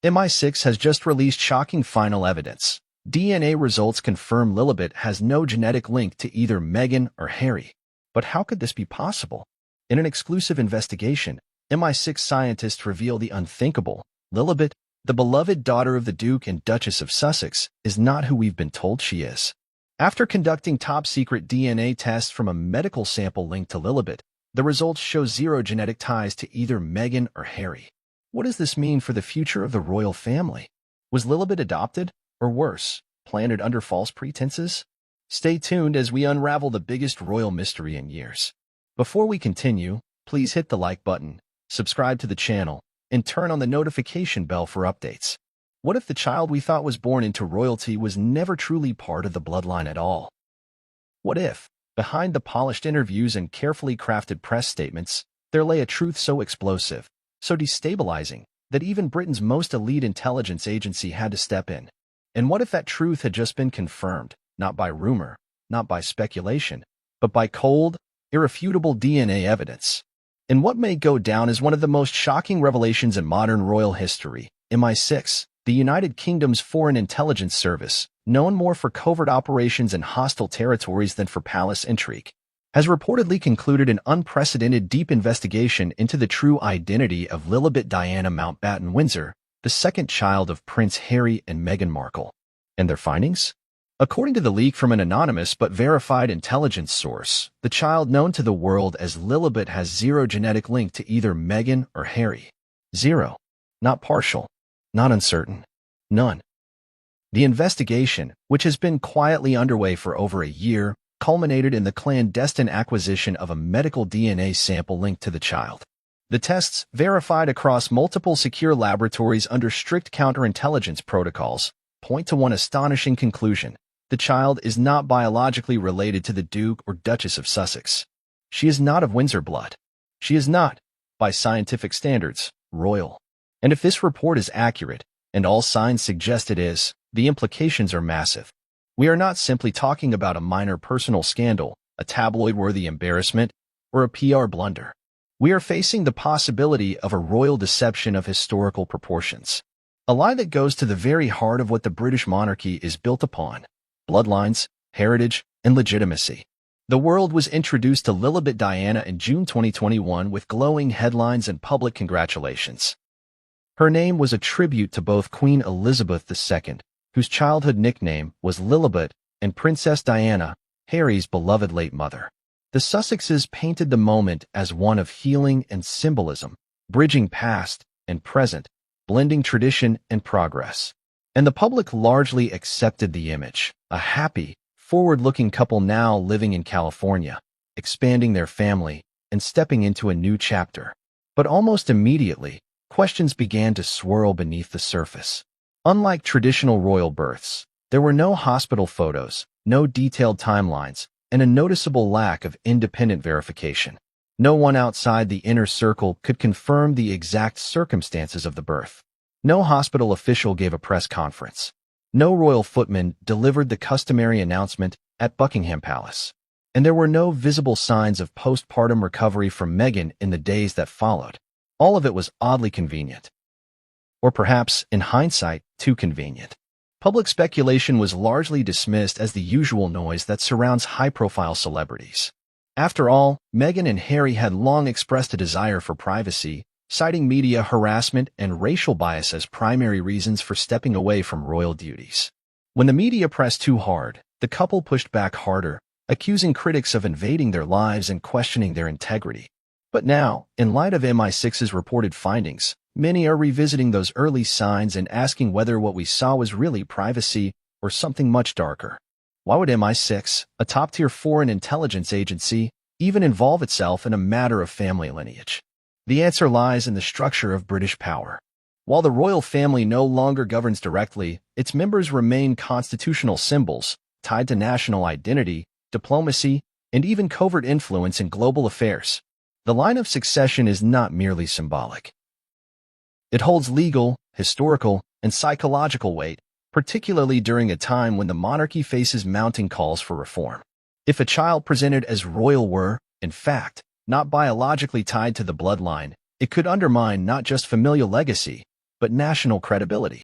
MI6 has just released shocking final evidence. DNA results confirm Lilibet has no genetic link to either Meghan or Harry. But how could this be possible? In an exclusive investigation, MI6 scientists reveal the unthinkable. Lilibet, the beloved daughter of the Duke and Duchess of Sussex, is not who we've been told she is. After conducting top-secret DNA tests from a medical sample linked to Lilibet, the results show zero genetic ties to either Meghan or Harry. What does this mean for the future of the royal family? Was Lilibet adopted, or worse, planted under false pretenses? Stay tuned as we unravel the biggest royal mystery in years. Before we continue, please hit the like button, subscribe to the channel, and turn on the notification bell for updates. What if the child we thought was born into royalty was never truly part of the bloodline at all? What if, behind the polished interviews and carefully crafted press statements, there lay a truth so explosive, so destabilizing, that even Britain's most elite intelligence agency had to step in? And what if that truth had just been confirmed, not by rumor, not by speculation, but by cold, irrefutable DNA evidence? And what may go down as one of the most shocking revelations in modern royal history, MI6, the United Kingdom's Foreign Intelligence Service, known more for covert operations in hostile territories than for palace intrigue, has reportedly concluded an unprecedented deep investigation into the true identity of Lilibet Diana Mountbatten-Windsor, the second child of Prince Harry and Meghan Markle. And their findings? According to the leak from an anonymous but verified intelligence source, the child known to the world as Lilibet has zero genetic link to either Meghan or Harry. Zero. Not partial. Not uncertain. None. The investigation, which has been quietly underway for over a year, culminated in the clandestine acquisition of a medical DNA sample linked to the child. The tests, verified across multiple secure laboratories under strict counterintelligence protocols, point to one astonishing conclusion. The child is not biologically related to the Duke or Duchess of Sussex. She is not of Windsor blood. She is not, by scientific standards, royal. And if this report is accurate, and all signs suggest it is, the implications are massive. We are not simply talking about a minor personal scandal, a tabloid-worthy embarrassment, or a PR blunder. We are facing the possibility of a royal deception of historical proportions. A lie that goes to the very heart of what the British monarchy is built upon: bloodlines, heritage, and legitimacy. The world was introduced to Lilibet Diana in June 2021 with glowing headlines and public congratulations. Her name was a tribute to both Queen Elizabeth II, whose childhood nickname was Lilibet, and Princess Diana, Harry's beloved late mother. The Sussexes painted the moment as one of healing and symbolism, bridging past and present, blending tradition and progress. And the public largely accepted the image, a happy, forward-looking couple now living in California, expanding their family, and stepping into a new chapter. But almost immediately, questions began to swirl beneath the surface. Unlike traditional royal births, there were no hospital photos, no detailed timelines, and a noticeable lack of independent verification. No one outside the inner circle could confirm the exact circumstances of the birth. No hospital official gave a press conference. No royal footman delivered the customary announcement at Buckingham Palace. And there were no visible signs of postpartum recovery from Meghan in the days that followed. All of it was oddly convenient. Or perhaps, in hindsight, too convenient. Public speculation was largely dismissed as the usual noise that surrounds high-profile celebrities. After all, Meghan and Harry had long expressed a desire for privacy, citing media harassment and racial bias as primary reasons for stepping away from royal duties. When the media pressed too hard, the couple pushed back harder, accusing critics of invading their lives and questioning their integrity. But now, in light of MI6's reported findings, many are revisiting those early signs and asking whether what we saw was really privacy or something much darker. Why would MI6, a top-tier foreign intelligence agency, even involve itself in a matter of family lineage? The answer lies in the structure of British power. While the royal family no longer governs directly, its members remain constitutional symbols, tied to national identity, diplomacy, and even covert influence in global affairs. The line of succession is not merely symbolic. It holds legal, historical, and psychological weight, particularly during a time when the monarchy faces mounting calls for reform. If a child presented as royal were, in fact, not biologically tied to the bloodline, it could undermine not just familial legacy, but national credibility.